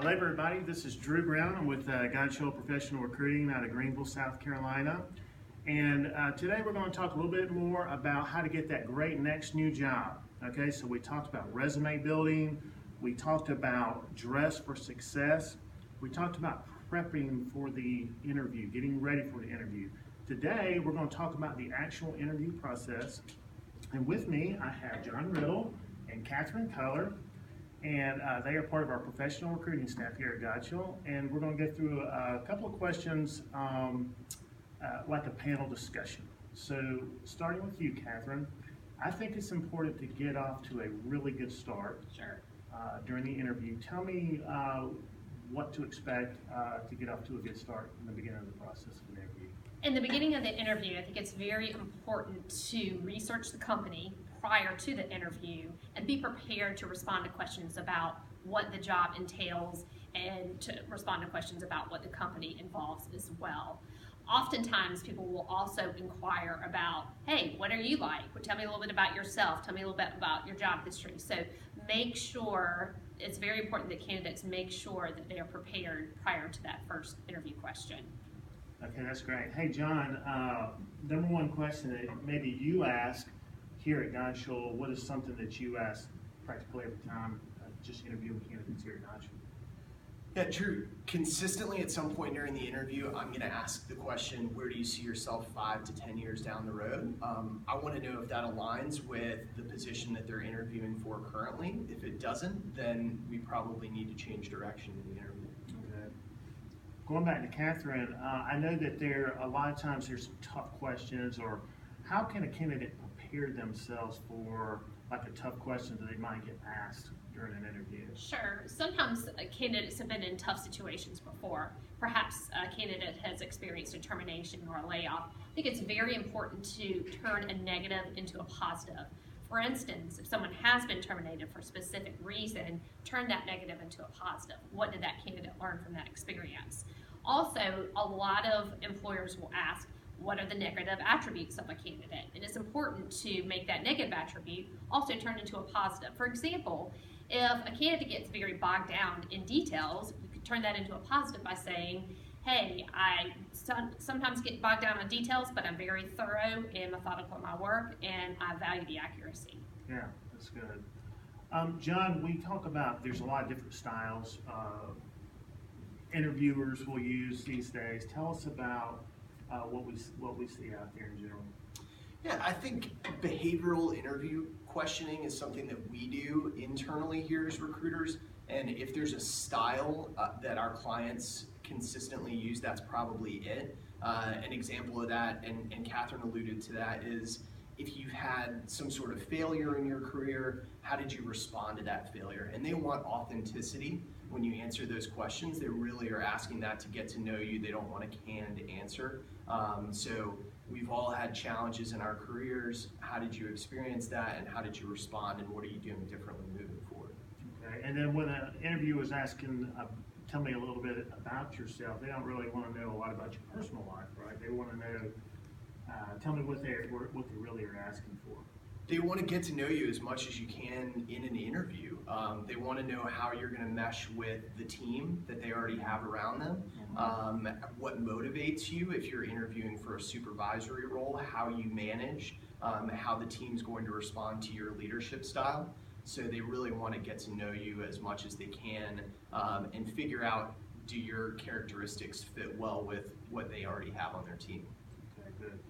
Hello, everybody. This is Drew Brown. I'm with Godchill Professional Recruiting out of Greenville, South Carolina. And today we're going to talk a little bit more about how to get that great next new job. Okay, so we talked about resume building. We talked about dress for success. We talked about prepping for the interview, getting ready for the interview. Today we're going to talk about the actual interview process. And with me, I have John Riddle and Catherine Culler. And they are part of our professional recruiting staff here at Godchill. And we're going to go through a couple of questions like a panel discussion. So starting with you, Catherine, I think it's important to get off to a really good start. Sure. During the interview. Tell me what to expect to get off to a good start in the beginning of the process of an interview. In the beginning of the interview, I think it's very important to research the company prior to the interview and be prepared to respond to questions about what the job entails and to respond to questions about what the company involves as well. Oftentimes, people will also inquire about, hey, what are you like? Well, tell me a little bit about yourself. Tell me a little bit about your job history. So make sure, it's very important that candidates make sure that they are prepared prior to that first interview question. Okay, that's great. Hey, John, number one question that maybe you ask here at Godchill, what is something that you ask practically every time just interviewing candidates here at Godchill? Yeah, Drew, consistently at some point during the interview, I'm going to ask the question, where do you see yourself 5 to 10 years down the road? I want to know if that aligns with the position that they're interviewing for currently. If it doesn't, then we probably need to change direction in the interview. Okay. Going back to Catherine, I know that there a lot of times there's some tough questions, or how can a candidate prepare themselves for like a tough question that they might get asked during an interview? Sure. Sometimes candidates have been in tough situations before. Perhaps a candidate has experienced a termination or a layoff. I think it's very important to turn a negative into a positive. For instance, if someone has been terminated for a specific reason, turn that negative into a positive. What did that candidate learn from that experience? Also, a lot of employers will ask, what are the negative attributes of a candidate? And it's important to make that negative attribute also turn into a positive. For example, if a candidate gets very bogged down in details, you could turn that into a positive by saying, hey, I sometimes get bogged down on details, but I'm very thorough and methodical in my work, and I value the accuracy. Yeah, that's good. John, we talk about there's a lot of different styles interviewers will use these days. Tell us about what we see out there in general. Yeah, I think behavioral interview questioning is something that we do internally here as recruiters. And if there's a style that our clients consistently use, that's probably it. An example of that, and Catherine alluded to that, is if you've had some sort of failure in your career, how did you respond to that failure? And they want authenticity when you answer those questions. They really are asking that to get to know you. They don't want a canned answer. So we've all had challenges in our careers. How did you experience that, and how did you respond, and what are you doing differently moving forward? Okay, and then when an interviewer is asking, tell me a little bit about yourself, they don't really want to know a lot about your personal life, right? They want to know, tell me what they really are asking for. They want to get to know you as much as you can in an interview. They want to know how you're going to mesh with the team that they already have around them, what motivates you if you're interviewing for a supervisory role, how you manage, how the team's going to respond to your leadership style. So they really want to get to know you as much as they can and figure out, do your characteristics fit well with what they already have on their team. Okay, good.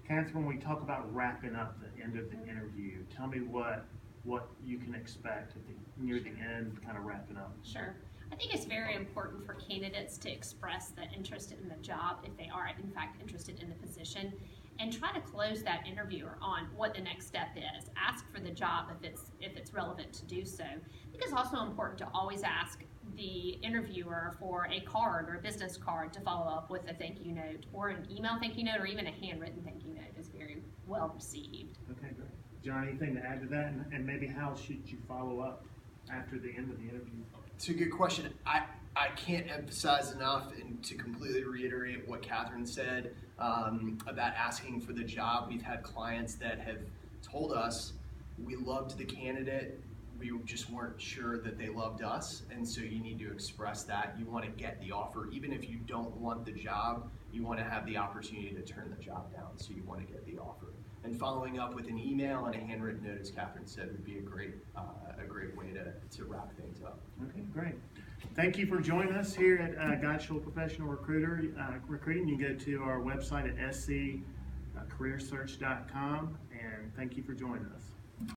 Catherine, when we talk about wrapping up the end of the interview, tell me what you can expect at near the end, kind of wrapping up. Sure. I think it's very important for candidates to express the interest in the job if they are in fact interested in the position, and try to close that interviewer on what the next step is. Ask for the job if it's relevant to do so. I think it's also important to always ask the interviewer for a card or a business card to follow up with a thank you note, or an email thank you note, or even a handwritten thank you note is very well received. Okay, great. John, anything to add to that? And maybe how should you follow up after the end of the interview? It's a good question. I can't emphasize enough, and to completely reiterate what Catherine said about asking for the job. We've had clients that have told us, we loved the candidate, we just weren't sure that they loved us, and so you need to express that. You want to get the offer. Even if you don't want the job, you want to have the opportunity to turn the job down, so you want to get the offer. And following up with an email and a handwritten note, as Catherine said, would be a great way to wrap things up. Okay, great. Thank you for joining us here at Godchill Professional Recruiting. You can go to our website at sccareersearch.com, and thank you for joining us.